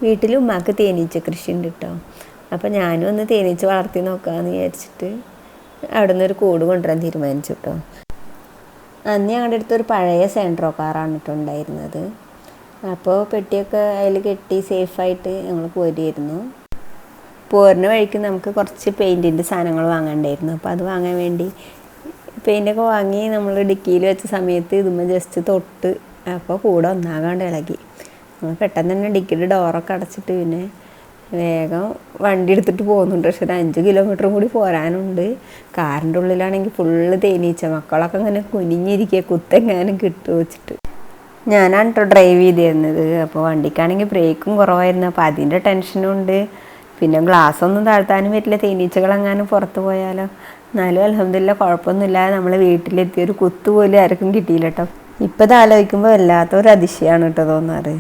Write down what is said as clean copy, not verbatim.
വീട്ടിൽ ഉമ്മാക്ക് തേനീച്ച കൃഷി ഉണ്ട് കേട്ടോ. അപ്പോൾ ഞാനും ഒന്ന് തേനീച്ച വളർത്തി നോക്കാമെന്ന് വിചാരിച്ചിട്ട് അവിടെ നിന്നൊരു കൂട് കൊണ്ടുവരാൻ തീരുമാനിച്ചു കേട്ടോ. അന്ന് ഞങ്ങളുടെ അടുത്തൊരു പഴയ സെൻട്രോ കാറാണ് കേട്ടോ ഉണ്ടായിരുന്നത്. അപ്പോൾ പെട്ടിയൊക്കെ അതിൽ കെട്ടി സേഫായിട്ട് ഞങ്ങൾ പോരുമായിരുന്നു. പോരുന്ന വഴിക്ക് നമുക്ക് കുറച്ച് പെയിൻറ്റിൻ്റെ സാധനങ്ങൾ വാങ്ങണ്ടായിരുന്നു. അപ്പോൾ അത് വാങ്ങാൻ വേണ്ടി പെയിൻ്റൊക്കെ വാങ്ങി നമ്മൾ ഡിക്കിയിൽ വെച്ച സമയത്ത് ഇതുമ്പോൾ ജസ്റ്റ് തൊട്ട് അപ്പോൾ കൂടെ ഒന്നാകാണ്ട് ഇളകി. നമ്മൾ പെട്ടെന്ന് തന്നെ ഡിക്കിയുടെ ഡോറൊക്കെ അടച്ചിട്ട് പിന്നെ വേഗം വണ്ടി എടുത്തിട്ട് പോകുന്നുണ്ട്. പക്ഷെ ഒരു 5 കിലോമീറ്ററും കൂടി പോരാനുണ്ട്. കാറിൻ്റെ ഉള്ളിലാണെങ്കിൽ ഫുള്ള് തേനീച്ച. മക്കളൊക്കെ ഇങ്ങനെ കുനിഞ്ഞിരിക്കുക കുത്തെങ്ങാനും കിട്ടുമോ വെച്ചിട്ട്. ഞാനാണ് കേട്ടോ ഡ്രൈവ് ചെയ്തിരുന്നത്. അപ്പോൾ വണ്ടിക്കാണെങ്കിൽ ബ്രേക്കും കുറവായിരുന്നു. അപ്പോൾ അതിൻ്റെ ടെൻഷനും ഉണ്ട്. പിന്നെ ഗ്ലാസ് ഒന്നും താഴ്ത്താനും പറ്റില്ല, തേനീച്ചകളെങ്ങാനും പുറത്ത് പോയാലോ. എന്നാലും അൽഹംദുലില്ലാ കുഴപ്പമൊന്നുമില്ലാതെ നമ്മൾ വീട്ടിലെത്തി. ഒരു കുത്തു പോലും ആർക്കും കിട്ടിയില്ല കേട്ടോ. ഇപ്പം ഇത് ആലോചിക്കുമ്പോൾ വല്ലാത്തൊരു അതിശയമാണ് കേട്ടോ തോന്നാറ്.